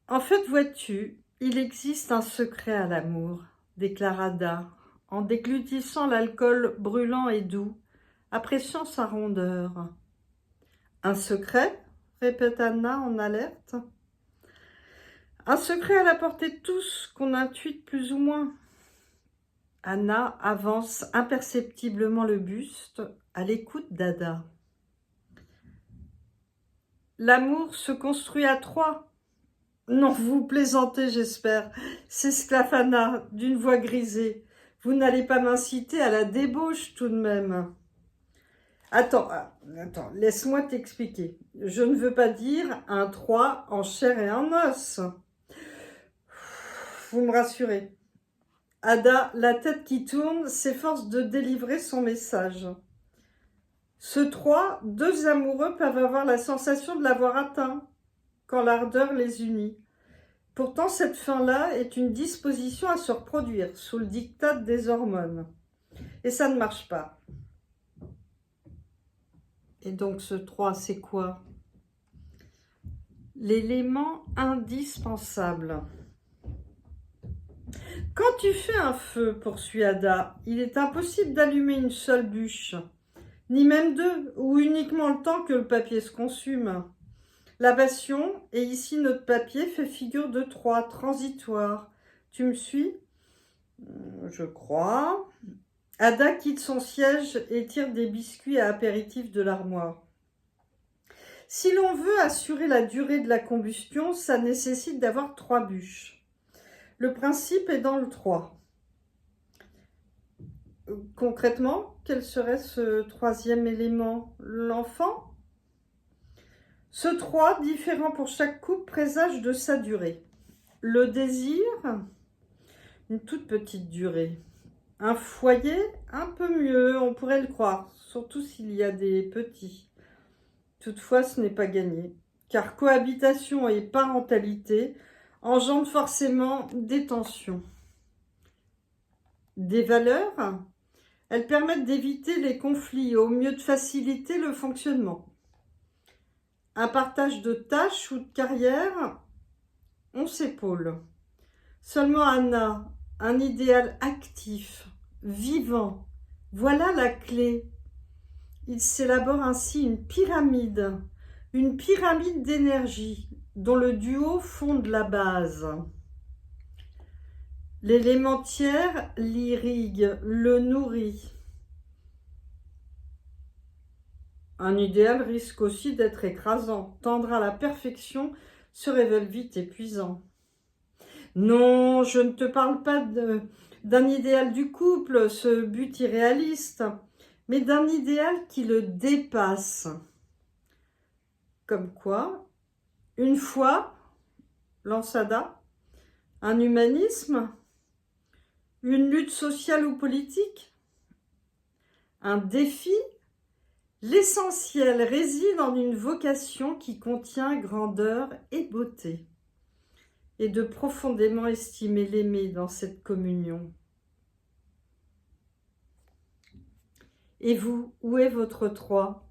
En fait, vois-tu, il existe un secret à l'amour, déclara Ada, en déglutissant l'alcool brûlant et doux, appréciant sa rondeur. Un secret? Répéta Anna en alerte. Un secret à la portée de tous, qu'on intuite plus ou moins. Anna avance imperceptiblement le buste, à l'écoute d'Ada. L'amour se construit à trois. Non, vous plaisantez, j'espère, s'esclaffa Anna d'une voix grisée. Vous n'allez pas m'inciter à la débauche tout de même. Attends, laisse-moi t'expliquer. Je ne veux pas dire un 3 en chair et en os. Vous me rassurez. Ada, la tête qui tourne, s'efforce de délivrer son message. Ce 3, deux amoureux peuvent avoir la sensation de l'avoir atteint quand l'ardeur les unit. Pourtant, cette fin-là est une disposition à se reproduire sous le diktat des hormones. Et ça ne marche pas. Et donc ce 3, c'est quoi? L'élément indispensable. Quand tu fais un feu, poursuit Ada, il est impossible d'allumer une seule bûche, ni même deux, ou uniquement le temps que le papier se consume. La passion, et ici notre papier, fait figure de 3, transitoire. Tu me suis? Je crois. Ada quitte son siège et tire des biscuits à apéritif de l'armoire. Si l'on veut assurer la durée de la combustion, ça nécessite d'avoir 3 bûches. Le principe est dans le 3. Concrètement, quel serait ce troisième élément? L'enfant? Ce 3, différent pour chaque couple, présage de sa durée. Le désir, une toute petite durée. Un foyer, un peu mieux, on pourrait le croire, surtout s'il y a des petits. Toutefois, ce n'est pas gagné, car cohabitation et parentalité engendrent forcément des tensions. Des valeurs, elles permettent d'éviter les conflits, au mieux de faciliter le fonctionnement. Un partage de tâches ou de carrière, on s'épaule. Seulement Anna, un idéal actif, vivant, voilà la clé. Il s'élabore ainsi une pyramide d'énergie dont le duo fonde la base. L'élémentaire l'irrigue, le nourrit. Un idéal risque aussi d'être écrasant. Tendre à la perfection se révèle vite épuisant. Non, je ne te parle pas d'un idéal du couple, ce but irréaliste, mais d'un idéal qui le dépasse. Comme quoi, une foi, lance Ada, un humanisme, une lutte sociale ou politique, un défi. L'essentiel réside en une vocation qui contient grandeur et beauté, et de profondément estimer l'aimé dans cette communion. Et vous, où est votre 3 ?